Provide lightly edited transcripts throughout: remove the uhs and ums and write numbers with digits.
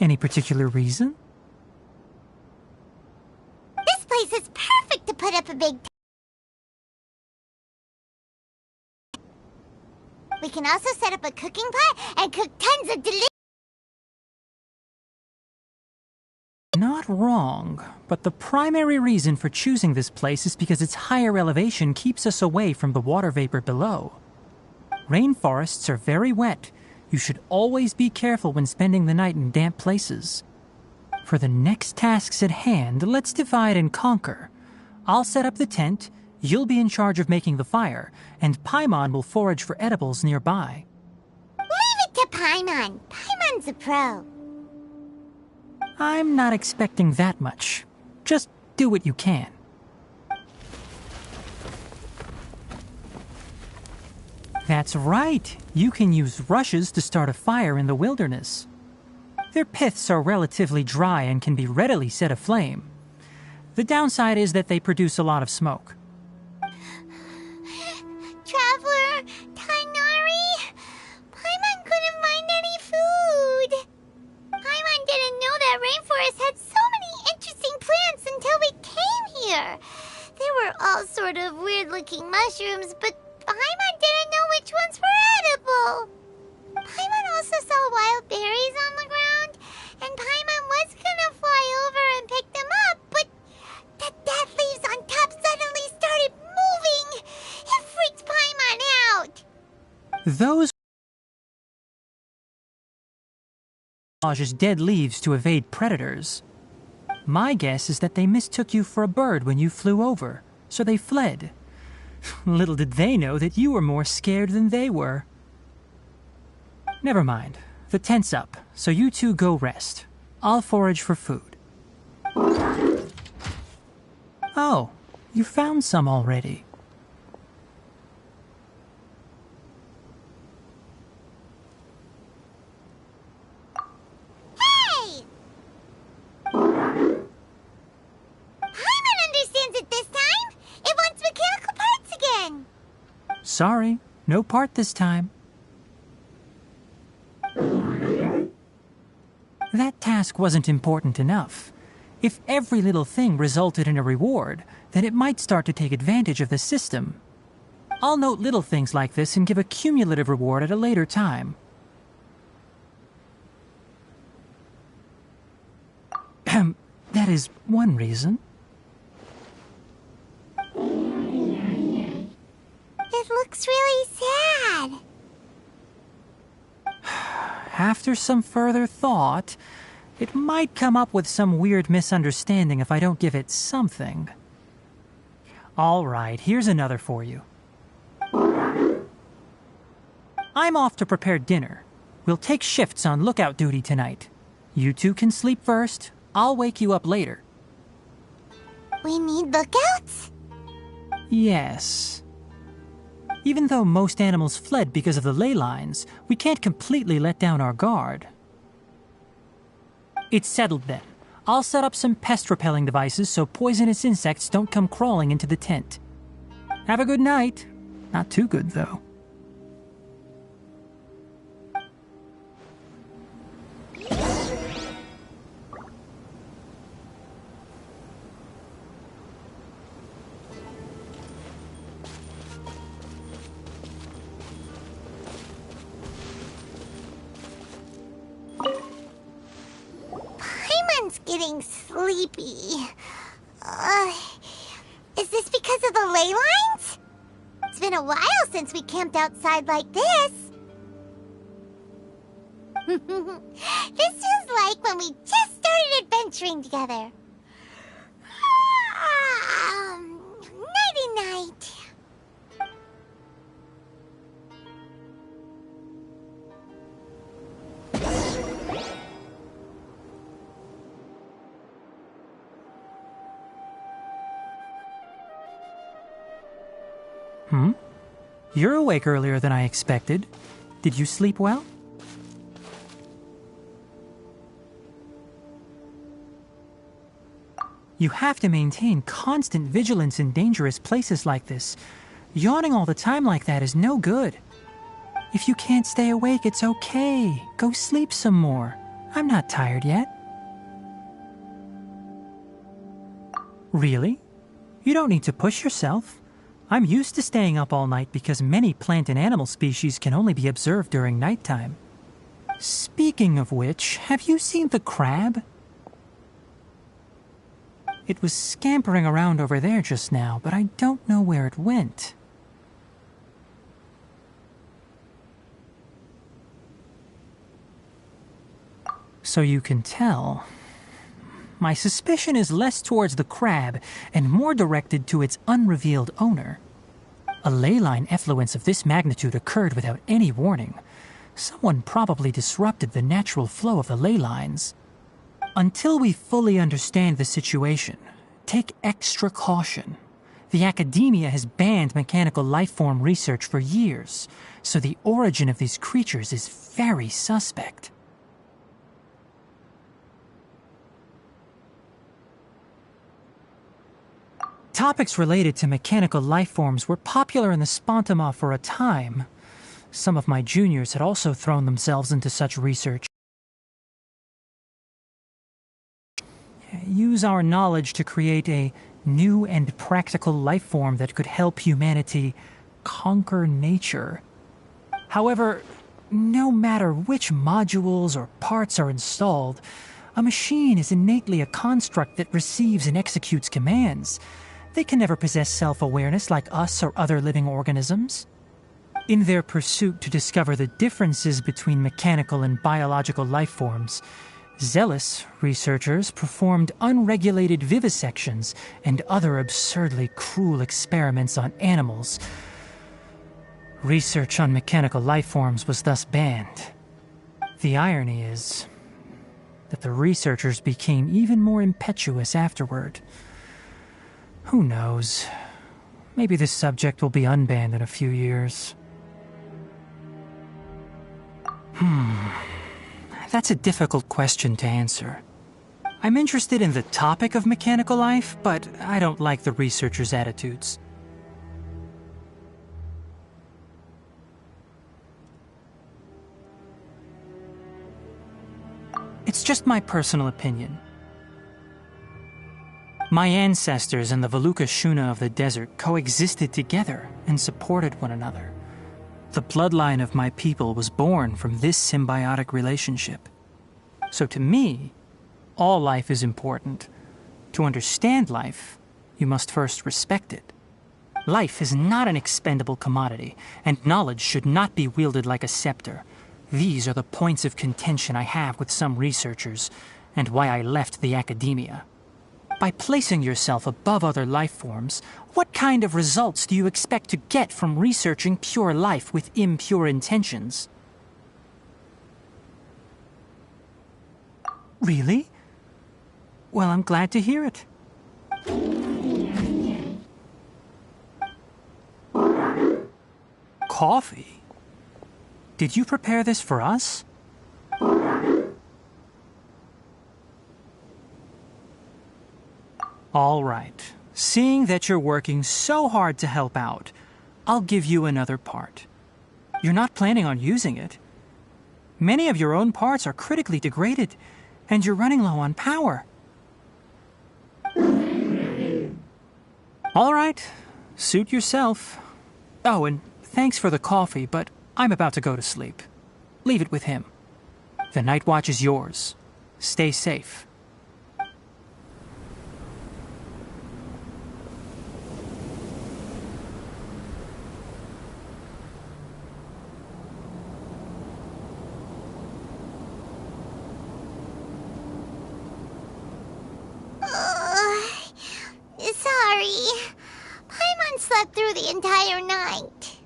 Any particular reason? This place is perfect to put up a big... We can also set up a cooking pot and cook tons of delicious... Not wrong, but the primary reason for choosing this place is because its higher elevation keeps us away from the water vapor below. Rainforests are very wet. You should always be careful when spending the night in damp places. For the next tasks at hand, let's divide and conquer. I'll set up the tent, you'll be in charge of making the fire, and Paimon will forage for edibles nearby. Leave it to Paimon. Paimon's a pro. I'm not expecting that much. Just do what you can. That's right. You can use rushes to start a fire in the wilderness. Their piths are relatively dry and can be readily set aflame. The downside is that they produce a lot of smoke. Traveler, Tighnari, Paimon couldn't find any food. Paimon didn't know that rainforest had so many interesting plants until we came here. They were all sort of weird-looking mushrooms, but Paimon didn't know which ones were edible. Paimon also saw wild berries on the ground, and Paimon was gonna fly over and pick them up, but the dead leaves on top suddenly started moving. It freaked Paimon out. Those as dead leaves to evade predators. My guess is that they mistook you for a bird when you flew over, so they fled. Little did they know that you were more scared than they were. Never mind. The tent's up, so you two go rest. I'll forage for food. Oh, you found some already. Hey! Paimon understands it this time. It wants mechanical parts again. Sorry, no part this time. That task wasn't important enough. If every little thing resulted in a reward, then it might start to take advantage of the system. I'll note little things like this and give a cumulative reward at a later time. That is one reason. It looks really sad. After some further thought, it might come up with some weird misunderstanding if I don't give it something. All right, here's another for you. I'm off to prepare dinner. We'll take shifts on lookout duty tonight. You two can sleep first. I'll wake you up later. We need lookouts? Yes. Even though most animals fled because of the ley lines, we can't completely let down our guard. It's settled then. I'll set up some pest-repelling devices so poisonous insects don't come crawling into the tent. Have a good night. Not too good, though. Getting sleepy. Is this because of the ley lines? It's been a while since we camped outside like this. This feels like when we just started adventuring together. Nighty-night. You're awake earlier than I expected. Did you sleep well? You have to maintain constant vigilance in dangerous places like this. Yawning all the time like that is no good. If you can't stay awake, it's okay. Go sleep some more. I'm not tired yet. Really? You don't need to push yourself. I'm used to staying up all night because many plant and animal species can only be observed during nighttime. Speaking of which, have you seen the crab? It was scampering around over there just now, but I don't know where it went. So you can tell. My suspicion is less towards the crab and more directed to its unrevealed owner. A ley line effluence of this magnitude occurred without any warning. Someone probably disrupted the natural flow of the ley lines. Until we fully understand the situation, take extra caution. The academia has banned mechanical lifeform research for years, so the origin of these creatures is very suspect. Topics related to mechanical lifeforms were popular in the Spontama for a time. Some of my juniors had also thrown themselves into such research. Use our knowledge to create a new and practical lifeform that could help humanity conquer nature. However, no matter which modules or parts are installed, a machine is innately a construct that receives and executes commands. They can never possess self-awareness like us or other living organisms. In their pursuit to discover the differences between mechanical and biological lifeforms, zealous researchers performed unregulated vivisections and other absurdly cruel experiments on animals. Research on mechanical lifeforms was thus banned. The irony is that the researchers became even more impetuous afterward. Who knows? Maybe this subject will be unbanned in a few years. That's a difficult question to answer. I'm interested in the topic of mechanical life, but I don't like the researchers' attitudes. It's just my personal opinion. My ancestors and the Valuka Shuna of the desert coexisted together and supported one another. The bloodline of my people was born from this symbiotic relationship. So to me, all life is important. To understand life, you must first respect it. Life is not an expendable commodity, and knowledge should not be wielded like a scepter. These are the points of contention I have with some researchers, and why I left the academia. By placing yourself above other life forms, what kind of results do you expect to get from researching pure life with impure intentions? Really? Well, I'm glad to hear it. Coffee? Did you prepare this for us? All right. Seeing that you're working so hard to help out, I'll give you another part. You're not planning on using it. Many of your own parts are critically degraded, and you're running low on power. All right. Suit yourself. Oh, and thanks for the coffee, but I'm about to go to sleep. Leave it with him. The night watch is yours. Stay safe. Sorry. Paimon slept through the entire night.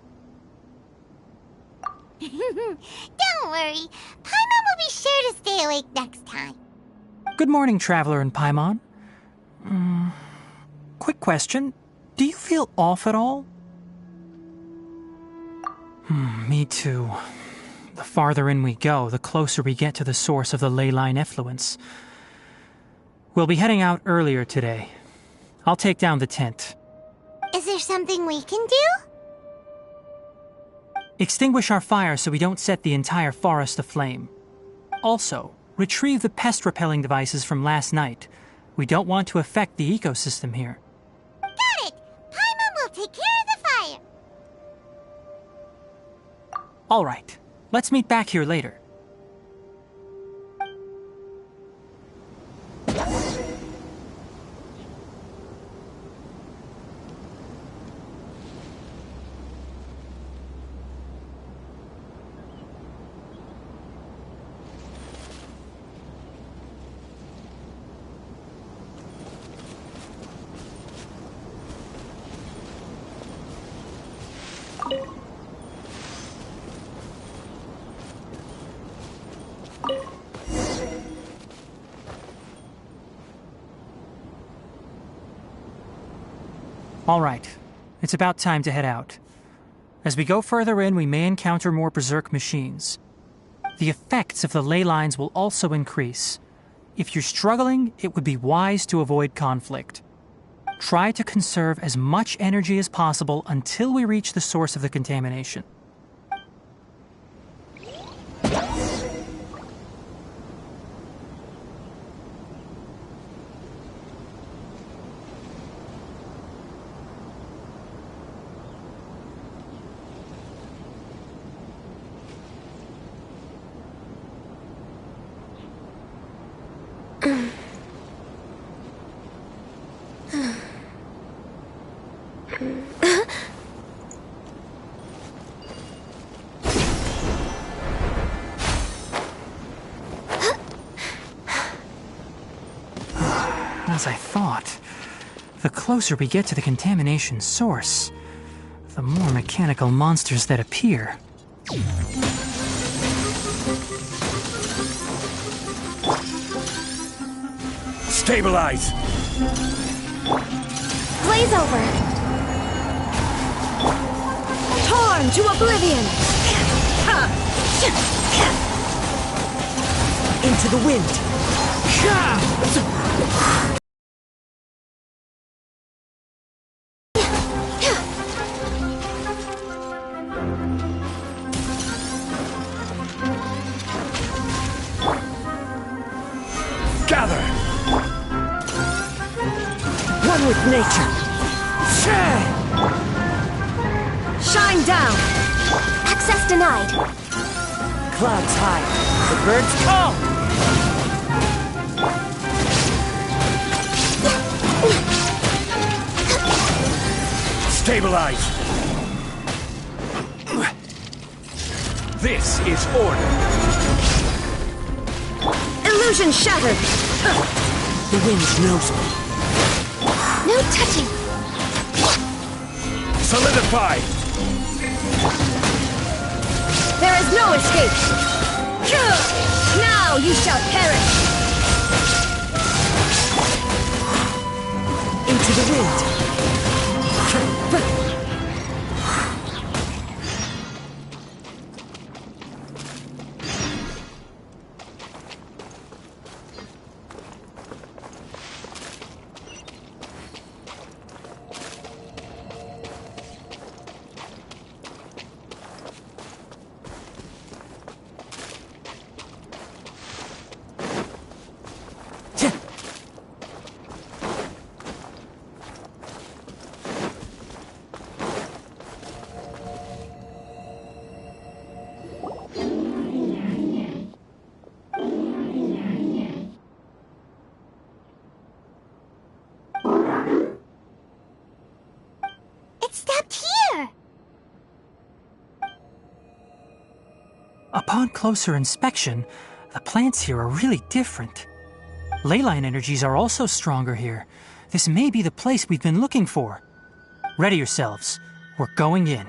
Don't worry. Paimon will be sure to stay awake next time. Good morning, Traveler and Paimon. Quick question. Do you feel off at all? Me too. The farther in we go, the closer we get to the source of the ley line effluence. We'll be heading out earlier today. I'll take down the tent. Is there something we can do? Extinguish our fire so we don't set the entire forest aflame. Also, Retrieve the pest-repelling devices from last night. We don't want to affect the ecosystem here. Got it! Paimon will take care of the fire. All right. Let's meet back here later. All right. It's about time to head out. As we go further in, we may encounter more berserk machines. The effects of the ley lines will also increase. If you're struggling, it would be wise to avoid conflict. Try to conserve as much energy as possible until we reach the source of the contamination. As I thought, the closer we get to the contamination source, the more mechanical monsters that appear. Stabilize! Blaze over! Torn to oblivion! Into the wind! Gather! One with nature! Shine down! Access denied! Clouds high, the birds come! Stabilize! This is order! Illusion shattered! The wind knows me. No touching! Solidify! There is no escape! Now you shall perish! Into the wind! Upon closer inspection, the plants here are really different. Leyline energies are also stronger here. This may be the place we've been looking for. Ready yourselves. We're going in.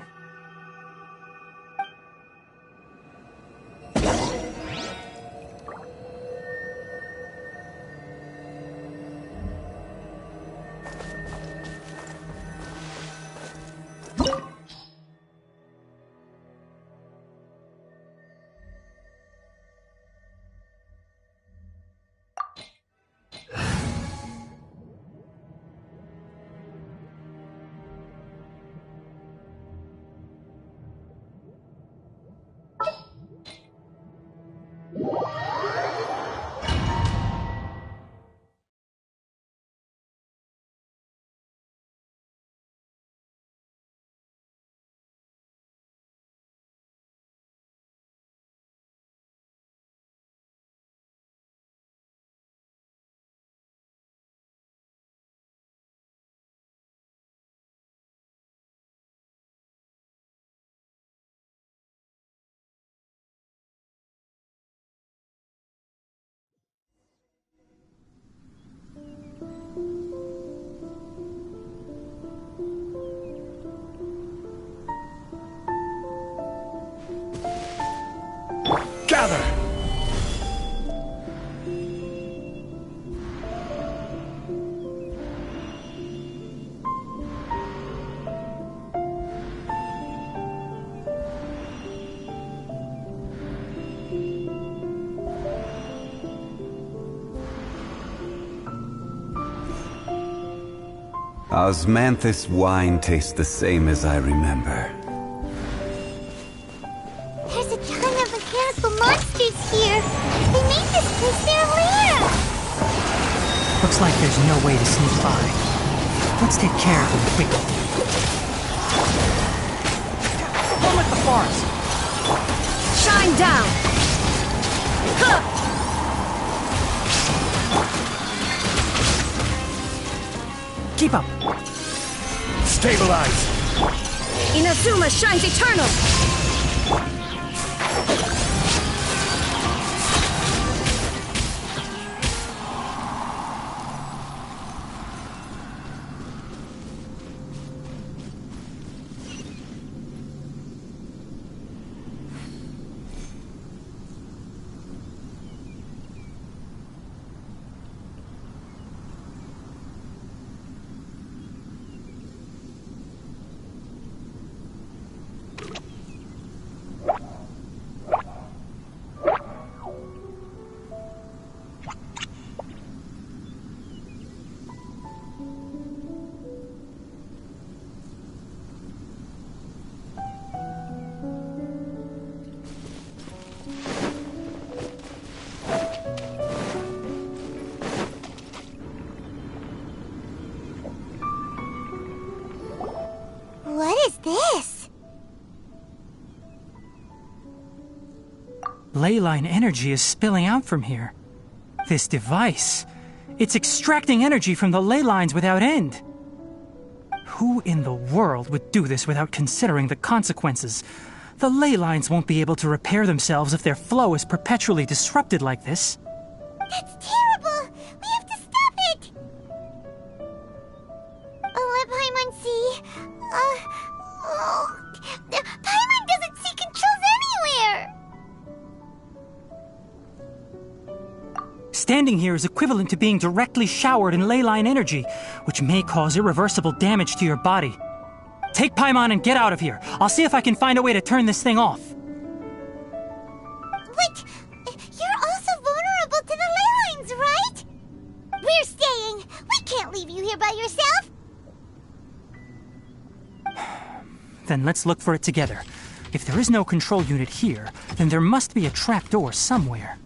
Osmanthus wine tastes the same as I remember. There's a ton of mechanical monsters here. They made this place their lair. Looks like there's no way to sneak by. Let's take care of them quickly. One with the forest! Shine down! Huh! Keep up! Stabilize! Inazuma shines eternal! What is this? Leyline energy is spilling out from here. This device, it's extracting energy from the ley lines without end. Who in the world would do this without considering the consequences? The ley lines won't be able to repair themselves if their flow is perpetually disrupted like this. That's terrible! We have to stop it! Let Paimon see. Paimon doesn't see controls anywhere! Standing here is equivalent to being directly showered in leyline energy, which may cause irreversible damage to your body. Take Paimon and get out of here. I'll see if I can find a way to turn this thing off. But you're also vulnerable to the ley lines, right? We're staying. We can't leave you here by yourself. Then let's look for it together. If there is no control unit here, then there must be a trapdoor somewhere.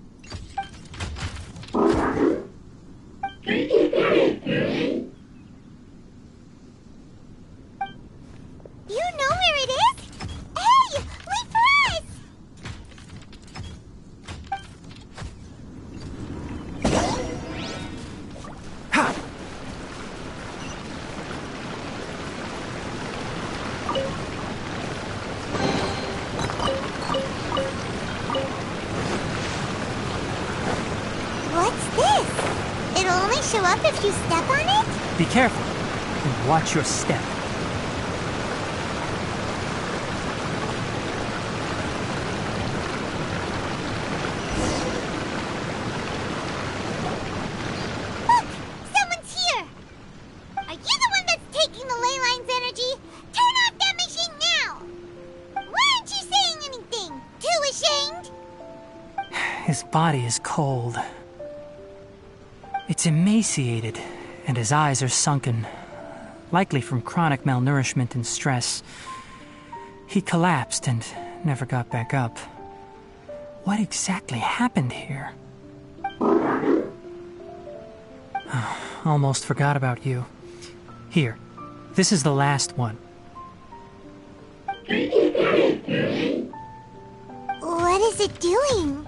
You know where it is? Hey, wait for us! Ha! What's this? It'll only show up if you step on it? Be careful and watch your step. Look! Someone's here! Are you the one that's taking the ley line's energy? Turn off that machine now! Why aren't you saying anything? Too ashamed? His body is cold. It's emaciated, and his eyes are sunken, likely from chronic malnourishment and stress. He collapsed and never got back up. What exactly happened here? Almost forgot about you. Here, this is the last one. What is it doing?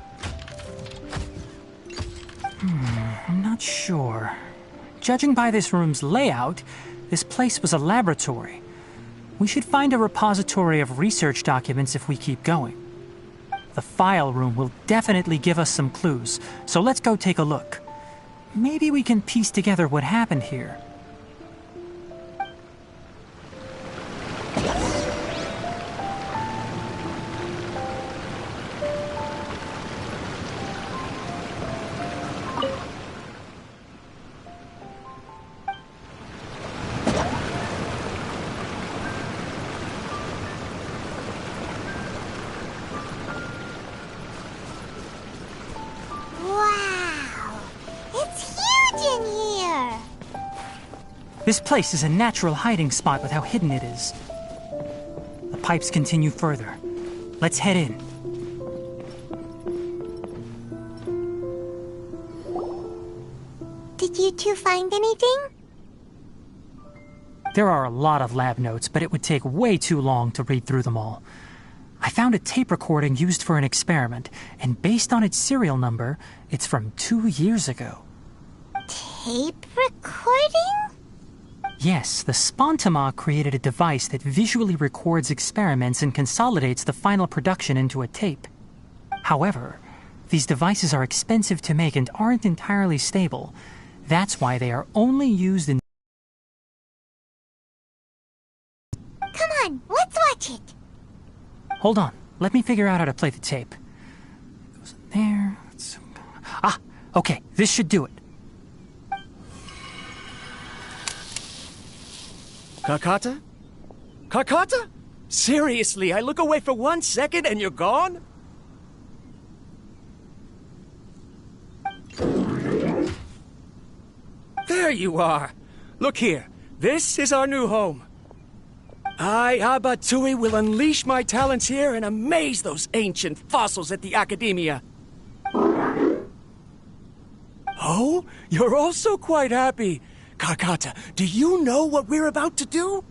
I'm not sure. Judging by this room's layout, this place was a laboratory. We should find a repository of research documents if we keep going. The file room will definitely give us some clues, so let's go take a look. Maybe we can piece together what happened here. Wow! It's huge in here! This place is a natural hiding spot with how hidden it is. The pipes continue further. Let's head in. Did you two find anything? There are a lot of lab notes, but it would take way too long to read through them all. I found a tape recording used for an experiment, and based on its serial number, it's from 2 years ago. Tape recording? Yes, the Spontama created a device that visually records experiments and consolidates the final production into a tape. However, these devices are expensive to make and aren't entirely stable. That's why they are only used in... Come on, let's watch it. Hold on, let me figure out how to play the tape. It goes in there. Ah, okay, this should do it. Kakata? Kakata? Seriously, I look away for 1 second and you're gone? There you are. Look here. This is our new home. I, Abatui, will unleash my talents here and amaze those ancient fossils at the Academia. Oh, you're also quite happy. Kakata, do you know what we're about to do?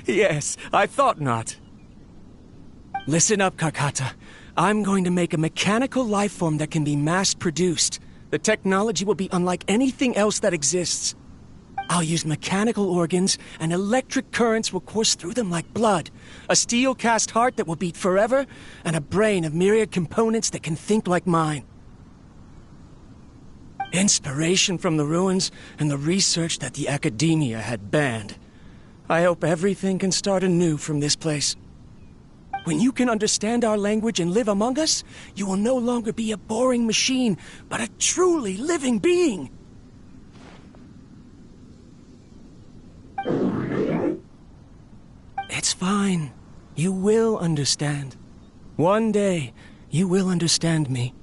Yes, I thought not. Listen up, Kakata. I'm going to make a mechanical life form that can be mass-produced. The technology will be unlike anything else that exists. I'll use mechanical organs, and electric currents will course through them like blood. A steel-cast heart that will beat forever, and a brain of myriad components that can think like mine. Inspiration from the ruins and the research that the Academia had banned. I hope everything can start anew from this place. When you can understand our language and live among us, you will no longer be a boring machine, but a truly living being. It's fine. You will understand. One day, you will understand me.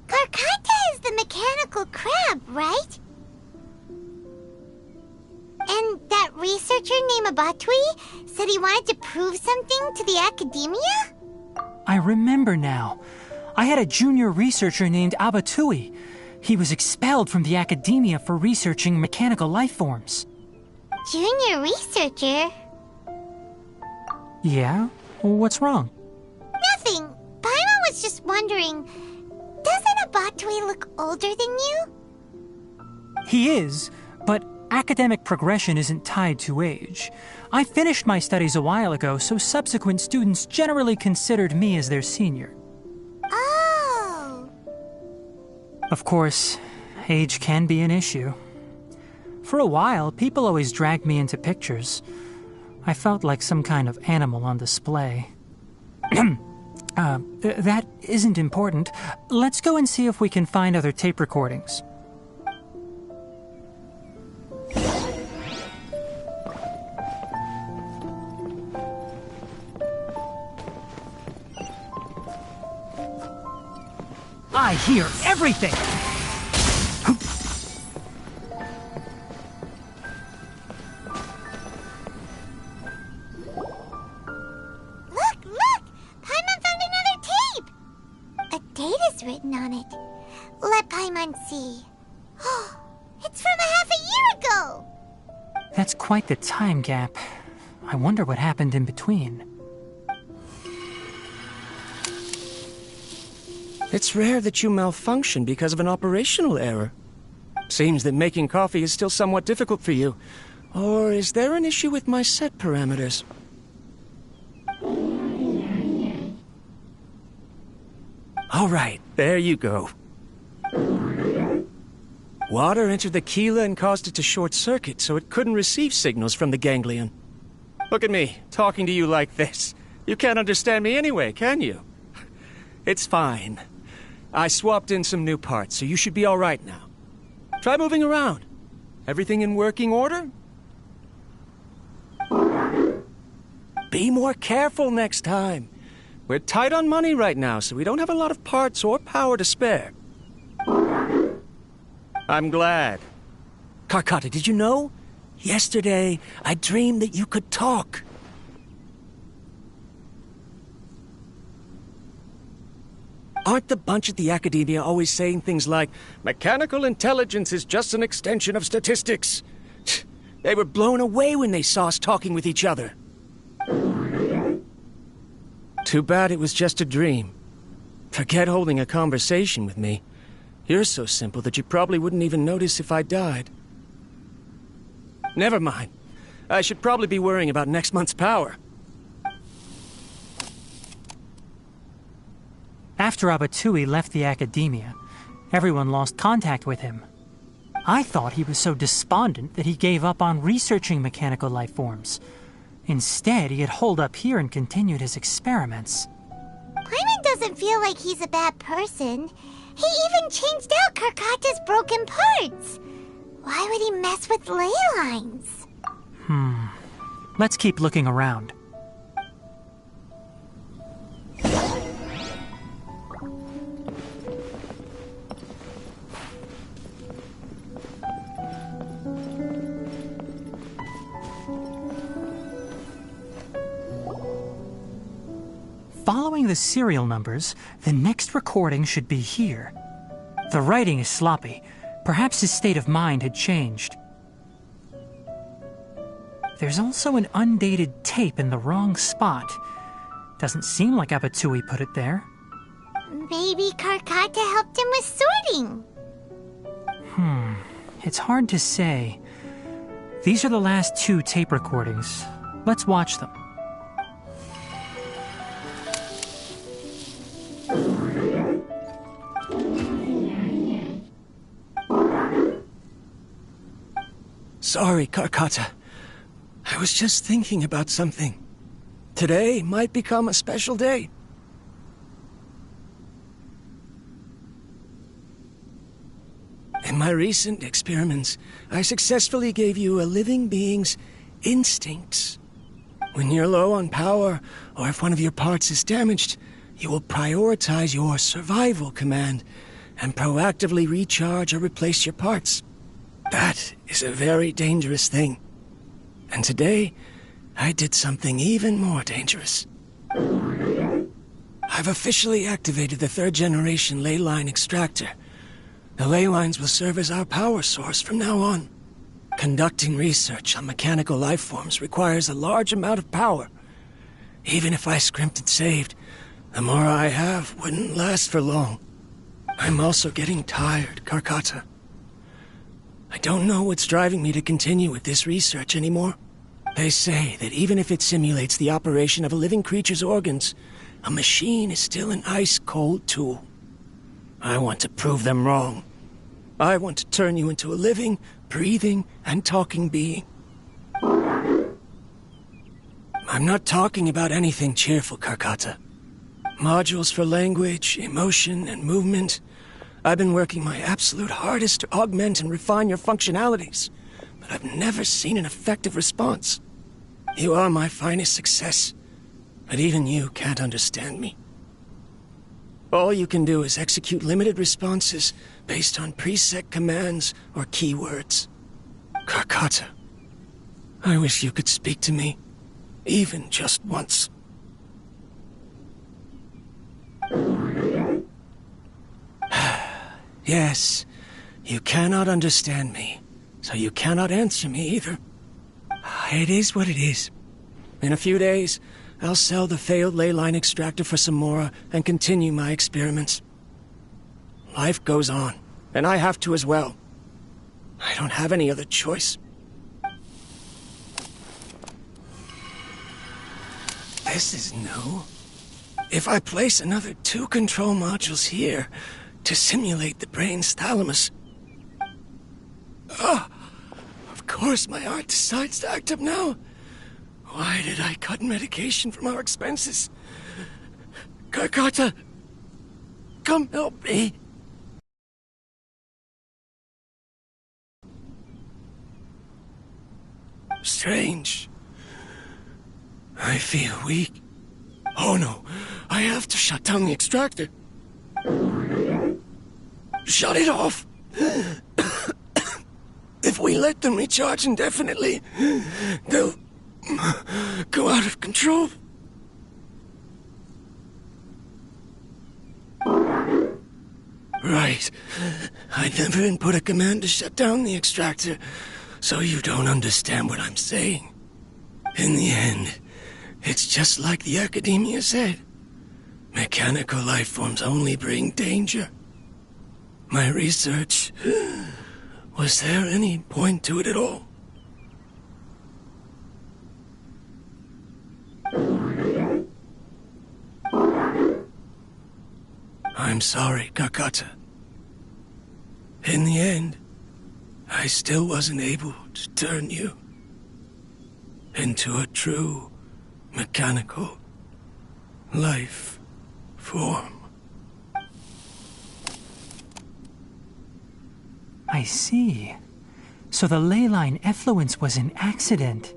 Karkata is the mechanical crab, right? And that researcher named Abatui said he wanted to prove something to the Academia? I remember now. I had a junior researcher named Abatui. He was expelled from the Academia for researching mechanical life forms. Junior researcher? Yeah? What's wrong? Nothing. Paimon was just wondering, doesn't Abatui look older than you? He is, but academic progression isn't tied to age. I finished my studies a while ago, so subsequent students generally considered me as their senior. Oh. Of course, age can be an issue. For a while, people always dragged me into pictures. I felt like some kind of animal on display. That isn't important. Let's go and see if we can find other tape recordings. I hear everything! Look! Paimon found another tape! A date is written on it. Let Paimon see. It's from a half a year ago! That's quite the time gap. I wonder what happened in between. It's rare that you malfunction because of an operational error. Seems that making coffee is still somewhat difficult for you. Or is there an issue with my set parameters? All right, there you go. Water entered the chela and caused it to short circuit, so it couldn't receive signals from the ganglion. Look at me, talking to you like this. You can't understand me anyway, can you? It's fine. I swapped in some new parts, so you should be all right now. Try moving around. Everything in working order? Be more careful next time. We're tight on money right now, so we don't have a lot of parts or power to spare. I'm glad. Karkata, did you know? Yesterday, I dreamed that you could talk. Aren't the bunch at the Academia always saying things like, mechanical intelligence is just an extension of statistics? They were blown away when they saw us talking with each other. Too bad it was just a dream. Forget holding a conversation with me. You're so simple that you probably wouldn't even notice if I died. Never mind. I should probably be worrying about next month's power. After Abatui left the Academia, everyone lost contact with him. I thought he was so despondent that he gave up on researching mechanical life forms. Instead, he had holed up here and continued his experiments. Paimon doesn't feel like he's a bad person. He even changed out Karkata's broken parts. Why would he mess with ley lines? Let's keep looking around. Following the serial numbers, the next recording should be here. The writing is sloppy. Perhaps his state of mind had changed. There's also an undated tape in the wrong spot. Doesn't seem like Abatui put it there. Maybe Karkata helped him with sorting. It's hard to say. These are the last 2 tape recordings. Let's watch them. Sorry, Karkata. I was just thinking about something. Today might become a special day. In my recent experiments, I successfully gave you a living being's instincts. When you're low on power, or if one of your parts is damaged, you will prioritize your survival command and proactively recharge or replace your parts. That is a very dangerous thing. And today, I did something even more dangerous. I've officially activated the 3rd generation ley line extractor. The ley lines will serve as our power source from now on. Conducting research on mechanical life forms requires a large amount of power. Even if I scrimped and saved, the more I have wouldn't last for long. I'm also getting tired, Karkata. I don't know what's driving me to continue with this research anymore. They say that even if it simulates the operation of a living creature's organs, a machine is still an ice-cold tool. I want to prove them wrong. I want to turn you into a living, breathing, and talking being. I'm not talking about anything cheerful, Karkata. Modules for language, emotion, and movement. I've been working my absolute hardest to augment and refine your functionalities, but I've never seen an effective response. You are my finest success, but even you can't understand me. All you can do is execute limited responses based on preset commands or keywords. Karkata, I wish you could speak to me, even just once. Yes, you cannot understand me, so you cannot answer me either. It is what it is. In a few days, I'll sell the failed ley line extractor for some more and continue my experiments. Life goes on, and I have to as well. I don't have any other choice. This is new. If I place another 2 control modules here to simulate the brain's thalamus... Of course my heart decides to act up now. Why did I cut medication from our expenses? Karkata, come help me. Strange. I feel weak. Oh no, I have to shut down the extractor. Shut it off. If we let them recharge indefinitely, they'll go out of control. Right. I never input a command to shut down the extractor, so you don't understand what I'm saying. In the end, it's just like the Academia said. Mechanical life forms only bring danger. My research... Was there any point to it at all? I'm sorry, Kakata. In the end, I still wasn't able to turn you into a true mechanical life form. I see. So the ley line effluence was an accident.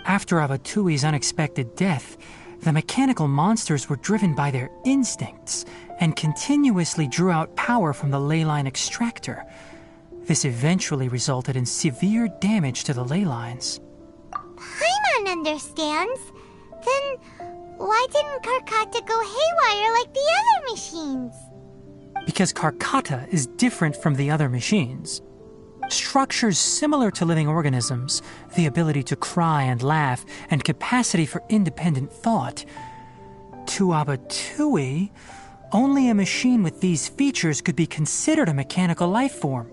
After Abatui's unexpected death, the mechanical monsters were driven by their instincts and continuously drew out power from the ley line extractor. This eventually resulted in severe damage to the ley lines. Paimon understands. Then why didn't Karkata go haywire like the other machines? Because Karkata is different from the other machines. Structures similar to living organisms, the ability to cry and laugh, and capacity for independent thought. To Abatui, only a machine with these features could be considered a mechanical life form.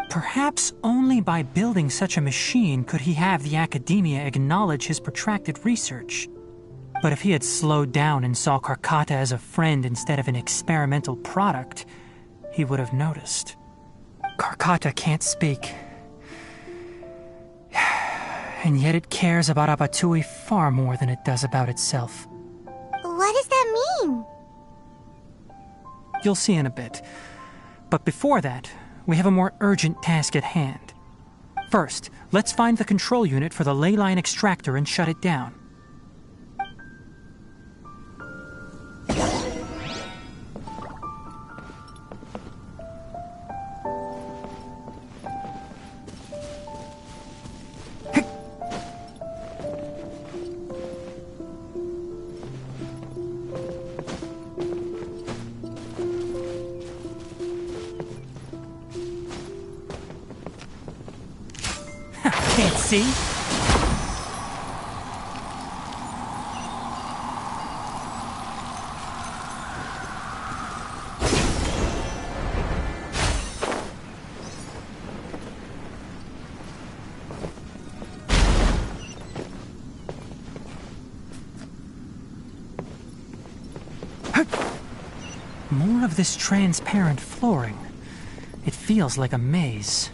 Perhaps only by building such a machine could he have the Academia acknowledge his protracted research. But if he had slowed down and saw Karkata as a friend instead of an experimental product, he would have noticed. Karkata can't speak. And yet it cares about Abatui far more than it does about itself. What does that mean? You'll see in a bit. But before that, we have a more urgent task at hand. First, let's find the control unit for the ley line extractor and shut it down. Can't see? More of this transparent flooring. It feels like a maze.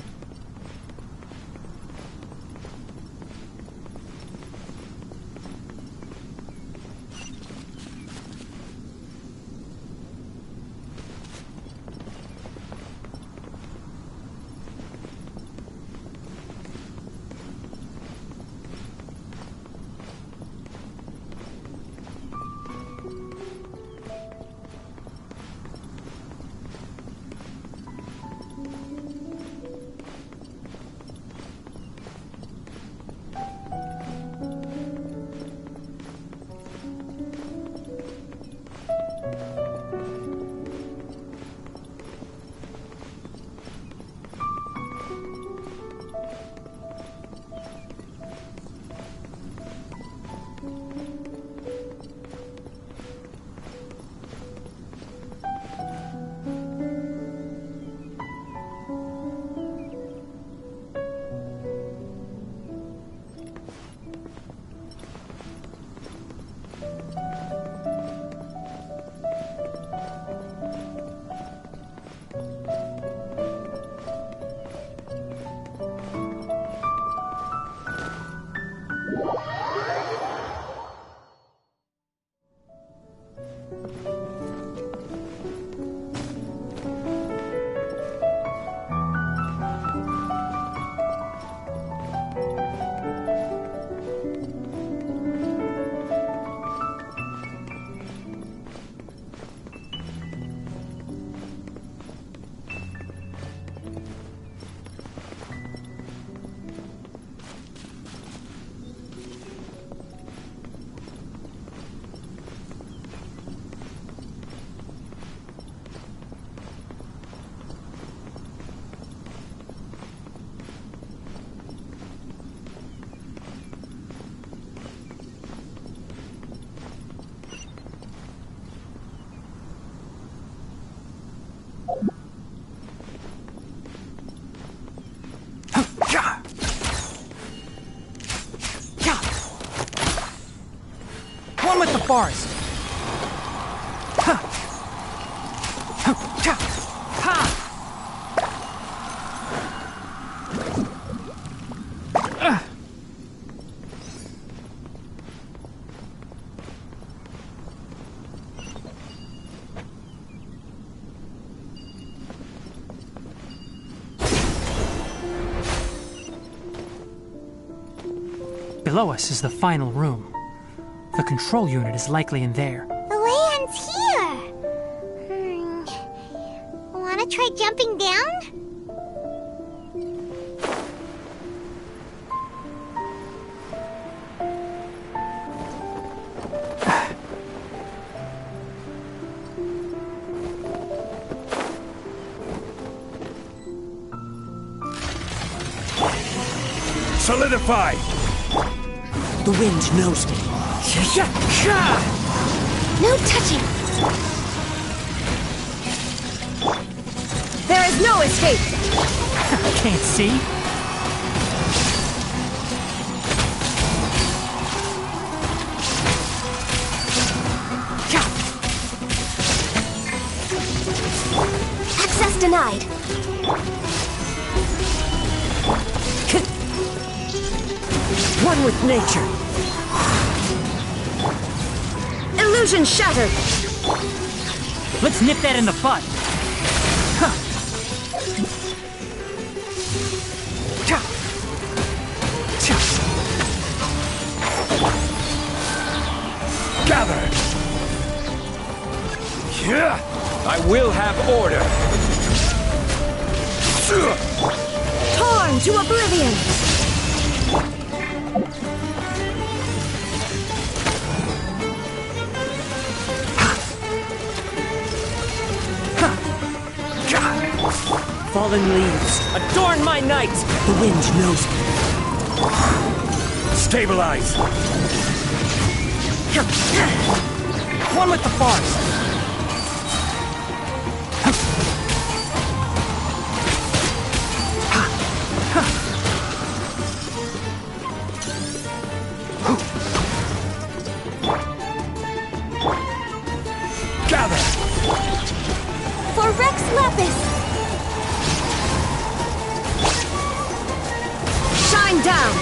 forest. Below us is the final room. The control unit is likely in there. The way ends here. Wanna try jumping down? Solidify! The wind knows me. No touching. There is no escape! Can't see? Access denied. One with nature. Illusion shattered. Let's nip that in the bud. Gather! I will have order! Torn to oblivion. Fallen leaves, adorn my night! The wind knows me. Stabilize! One with the forest. Gather! For Rex Lapis. Shine down.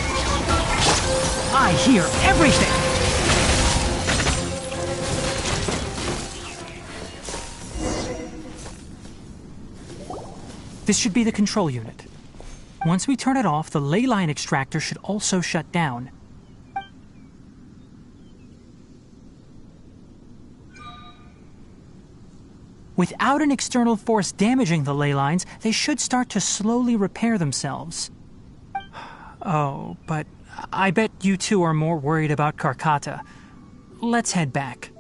I hear everything. This should be the control unit. Once we turn it off, the ley line extractor should also shut down. Without an external force damaging the ley lines, they should start to slowly repair themselves. Oh, but I bet you two are more worried about Karkata. Let's head back.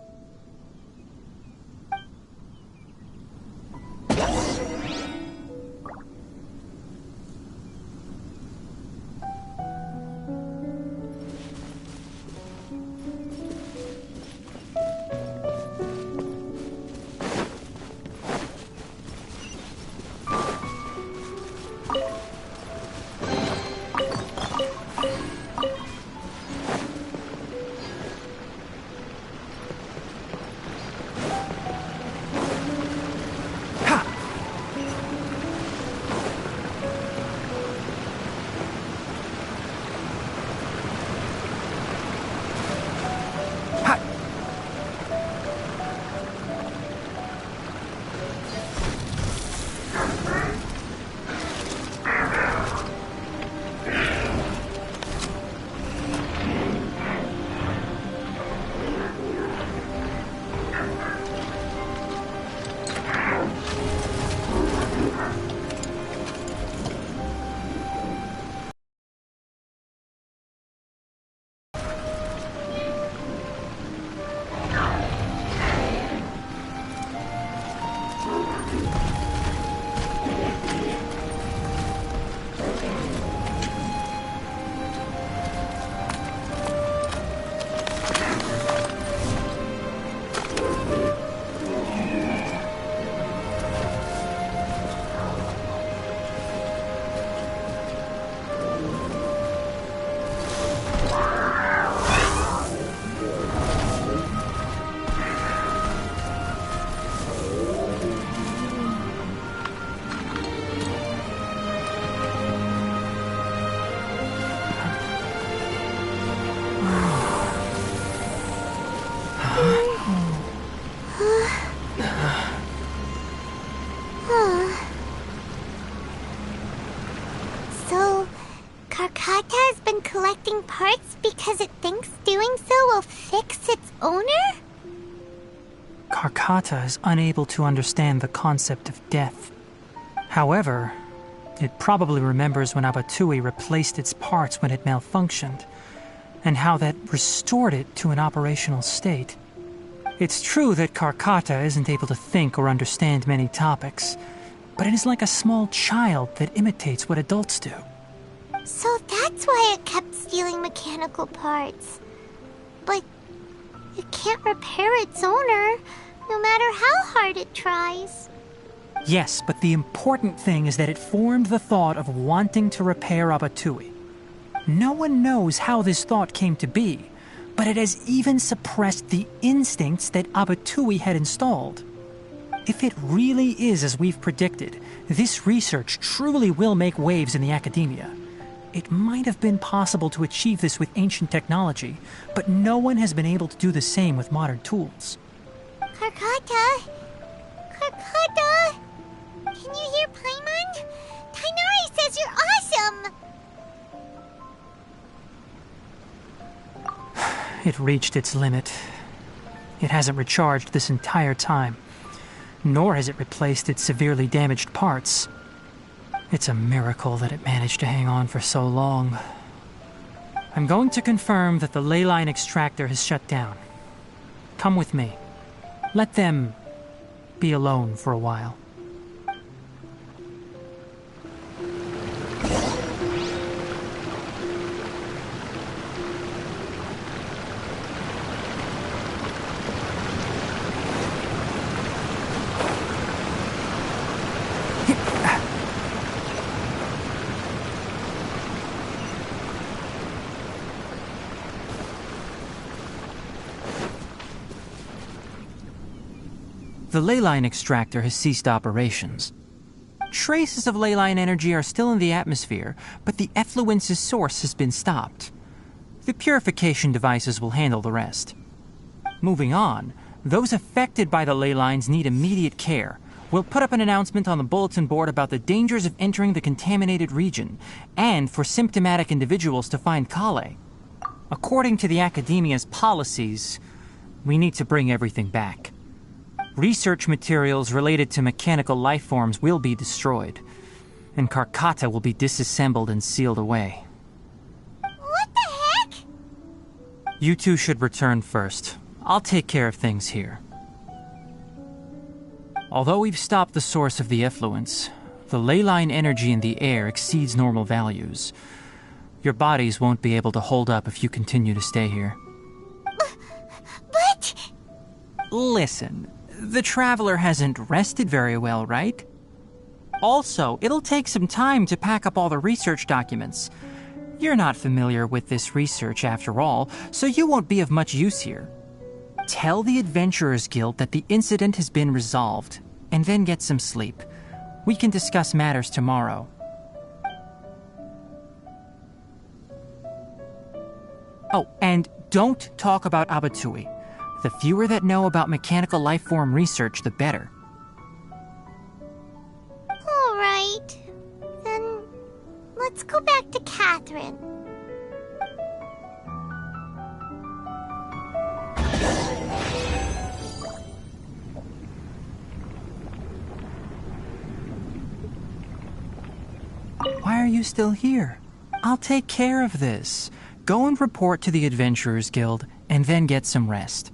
Karkata has been collecting parts because it thinks doing so will fix its owner? Karkata is unable to understand the concept of death. However, it probably remembers when Abatui replaced its parts when it malfunctioned, and how that restored it to an operational state. It's true that Karkata isn't able to think or understand many topics, but it is like a small child that imitates what adults do. So that's why it kept stealing mechanical parts. But it can't repair its owner, no matter how hard it tries. Yes, but the important thing is that it formed the thought of wanting to repair Abatui. No one knows how this thought came to be, but it has even suppressed the instincts that Abatui had installed. If it really is as we've predicted, this research truly will make waves in the academia. It might have been possible to achieve this with ancient technology, but no one has been able to do the same with modern tools. Karkata? Karkata? Can you hear Paimon? Tighnari says you're awesome! It reached its limit. It hasn't recharged this entire time, nor has it replaced its severely damaged parts. It's a miracle that it managed to hang on for so long. I'm going to confirm that the ley line extractor has shut down. Come with me. Let them be alone for a while. The ley line extractor has ceased operations. Traces of ley line energy are still in the atmosphere, but the effluence's source has been stopped. The purification devices will handle the rest. Moving on, those affected by the ley lines need immediate care. We'll put up an announcement on the bulletin board about the dangers of entering the contaminated region, and for symptomatic individuals to find Kale. According to the Academia's policies, we need to bring everything back. Research materials related to mechanical life forms will be destroyed, and Karkata will be disassembled and sealed away. What the heck? You two should return first. I'll take care of things here. Although we've stopped the source of the effluence, the ley line energy in the air exceeds normal values. Your bodies won't be able to hold up if you continue to stay here. But... Listen. The Traveler hasn't rested very well, right? Also, it'll take some time to pack up all the research documents. You're not familiar with this research after all, so you won't be of much use here. Tell the Adventurers Guild that the incident has been resolved, and then get some sleep. We can discuss matters tomorrow. Oh, and don't talk about Abatui. The fewer that know about mechanical life form research, the better. All right. Then let's go back to Catherine. Why are you still here? I'll take care of this. Go and report to the Adventurers Guild, and then get some rest.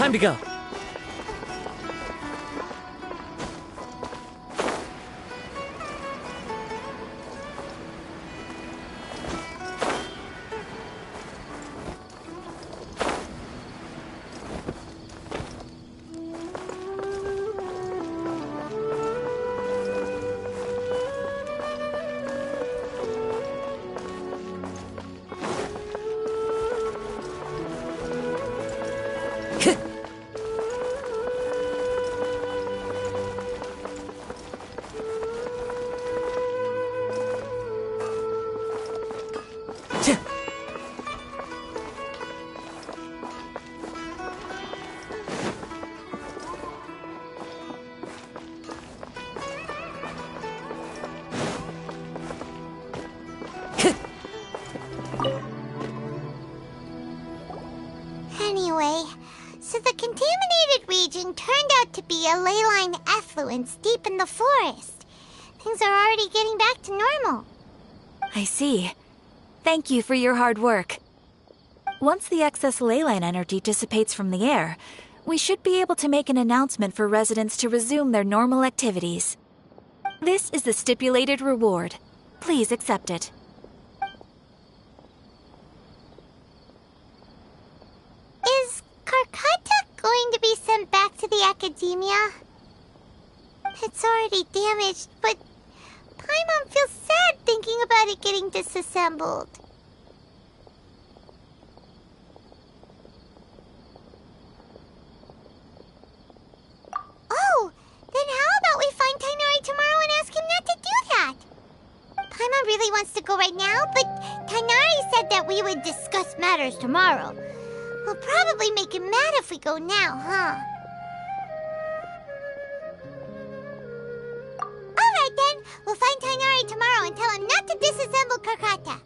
Time to go. Anyway, so the contaminated region turned out to be a ley line effluence deep in the forest. Things are already getting back to normal. I see. Thank you for your hard work. Once the excess ley line energy dissipates from the air, we should be able to make an announcement for residents to resume their normal activities. This is the stipulated reward. Please accept it. Is Karkata going to be sent back to the academia? It's already damaged, but Paimon feels sad thinking about it getting disassembled. Oh, then how about we find Tighnari tomorrow and ask him not to do that? Paimon really wants to go right now, but Tighnari said that we would discuss matters tomorrow. We'll probably make him mad if we go now, huh? Alright then, we'll find Tighnari tomorrow and tell him not to disassemble Karkata.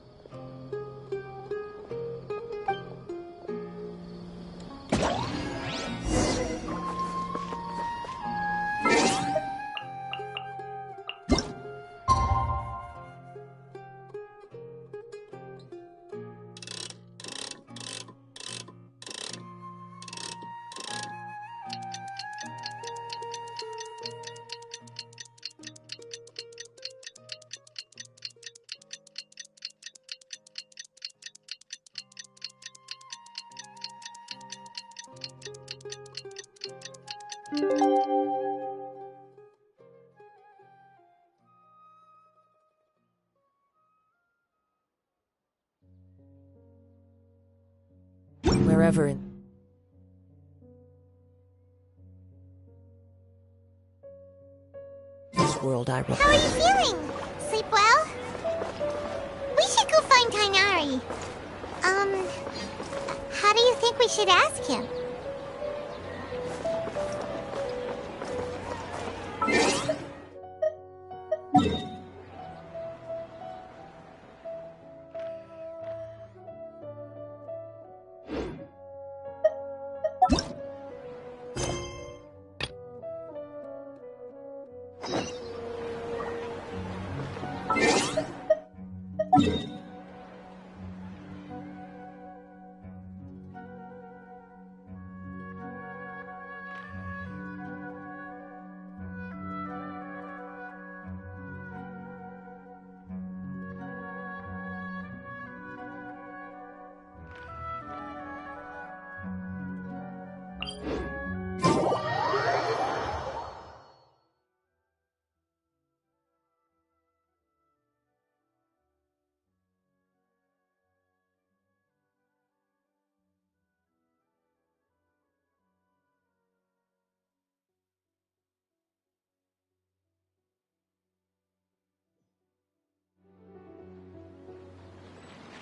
Wherever in this world I How are you feeling? Sleep well? We should go find Tighnari. How do you think we should ask him?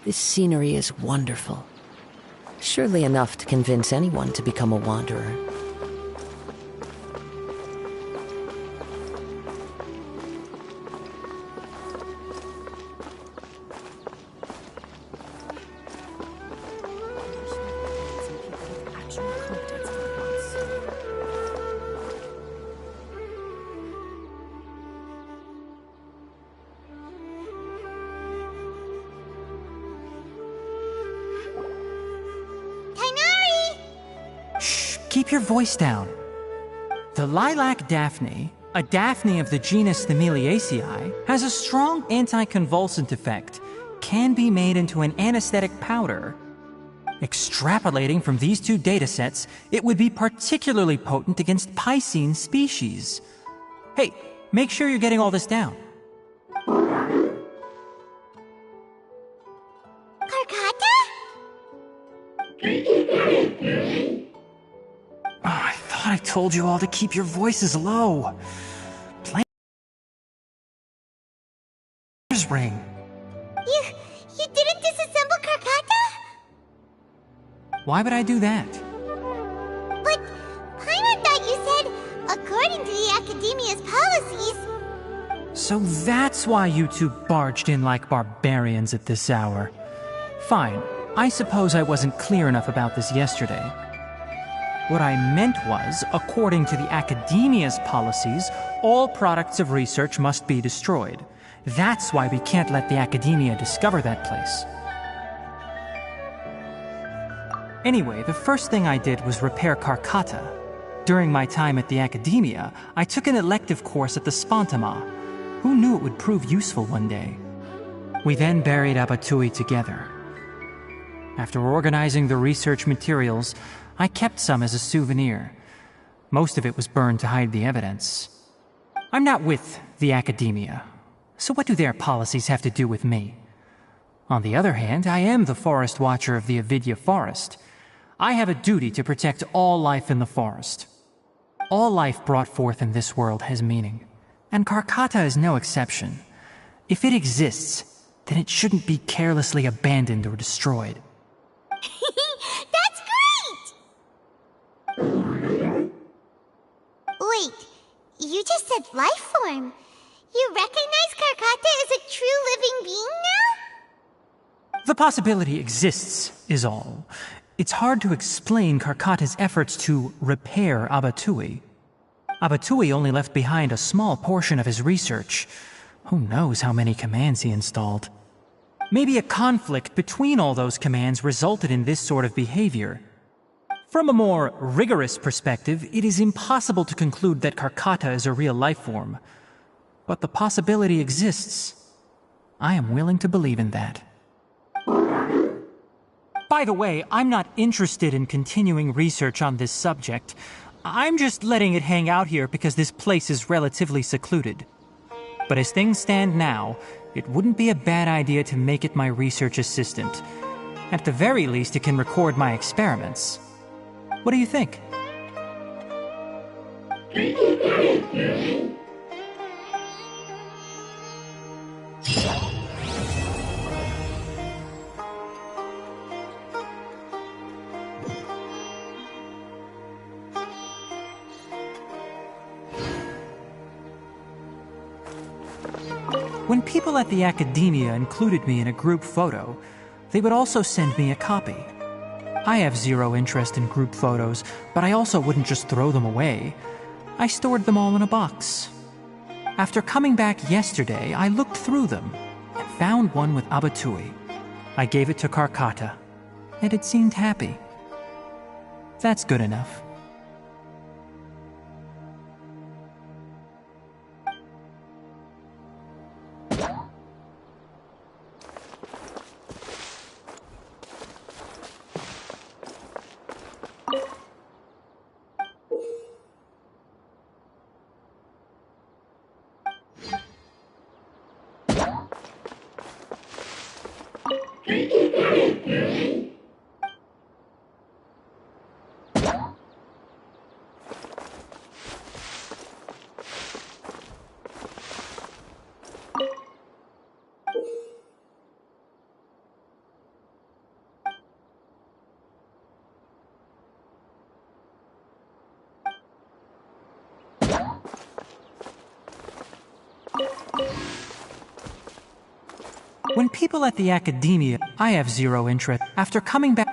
This scenery is wonderful. Surely enough to convince anyone to become a wanderer. Keep your voice down. The lilac daphne, a daphne of the genus Thymilaceae, has a strong anticonvulsant effect, can be made into an anesthetic powder. Extrapolating from these two datasets, it would be particularly potent against Piscine species. Hey, make sure you're getting all this down. Karkata? Oh, I thought I told you all to keep your voices low. Players ring. You didn't disassemble Karkata? Why would I do that? But Paimon thought you said, according to the Academia's policies... So that's why you two barged in like barbarians at this hour. Fine, I suppose I wasn't clear enough about this yesterday. What I meant was, according to the Academia's policies, all products of research must be destroyed. That's why we can't let the Academia discover that place. Anyway, the first thing I did was repair Karkata. During my time at the Academia, I took an elective course at the Spantama. Who knew it would prove useful one day? We then buried Abatui together. After organizing the research materials, I kept some as a souvenir. Most of it was burned to hide the evidence. I'm not with the Academia, so what do their policies have to do with me? On the other hand, I am the Forest Watcher of the Avidya Forest. I have a duty to protect all life in the forest. All life brought forth in this world has meaning, and Karkata is no exception. If it exists, then it shouldn't be carelessly abandoned or destroyed. That's great! Wait, you just said life form. You recognize Karkata as a true living being now? The possibility exists, is all. It's hard to explain Karkata's efforts to repair Abatui. Abatui only left behind a small portion of his research. Who knows how many commands he installed? Maybe a conflict between all those commands resulted in this sort of behavior. From a more rigorous perspective, it is impossible to conclude that Karkata is a real life form. But the possibility exists. I am willing to believe in that. By the way, I'm not interested in continuing research on this subject. I'm just letting it hang out here because this place is relatively secluded. But as things stand now, it wouldn't be a bad idea to make it my research assistant. At the very least, it can record my experiments. What do you think? When people at the Academia included me in a group photo, they would also send me a copy. I have zero interest in group photos, but I also wouldn't just throw them away. I stored them all in a box. After coming back yesterday, I looked through them and found one with Abatui. I gave it to Karkata, and it seemed happy. That's good enough. When people at the Academia, I have zero interest. After coming back...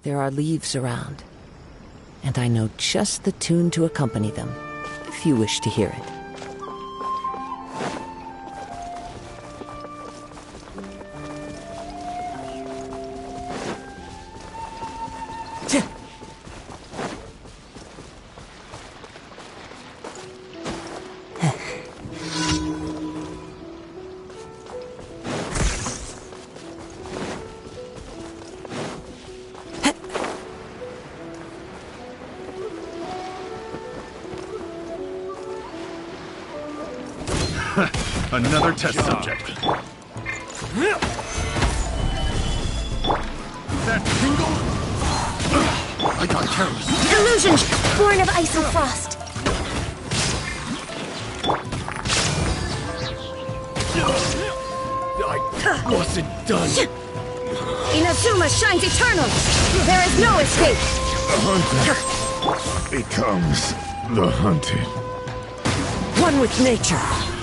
There are leaves around, and I know just the tune to accompany them, if you wish to hear it. Another test subject. That tingle? I got careless. Illusion born of ice and frost. I wasn't done. Inazuma shines eternal. There is no escape. The hunter becomes the hunted. One with nature.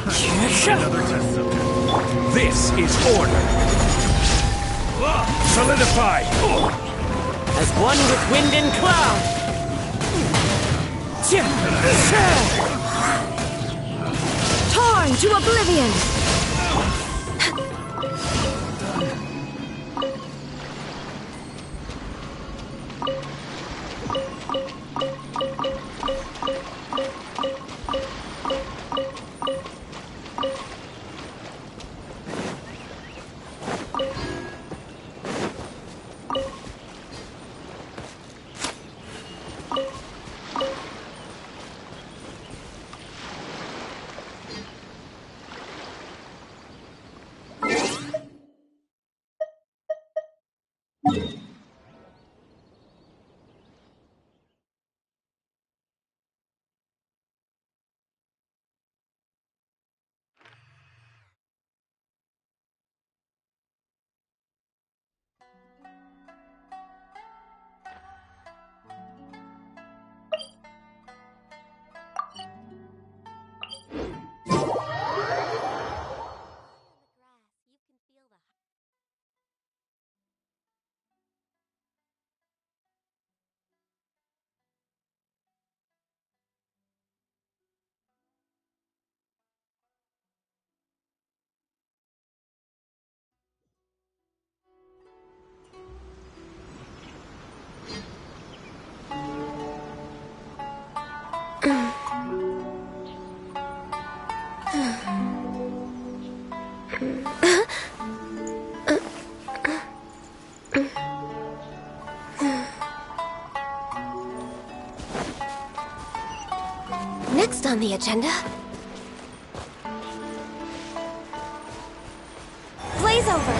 Another test subject. This is order. Solidify. As one with wind and cloud. Torn to oblivion. Next on the agenda, Blaze over.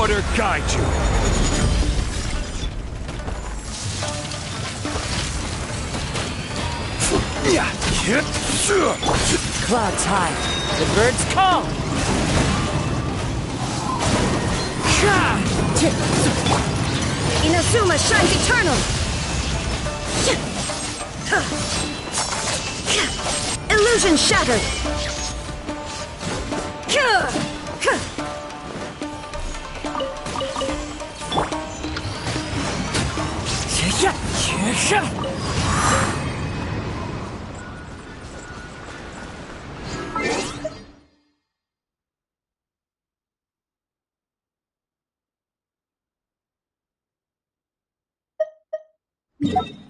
order guide you. Clouds high. The birds call. Inazuma shines eternal! Illusion shattered! You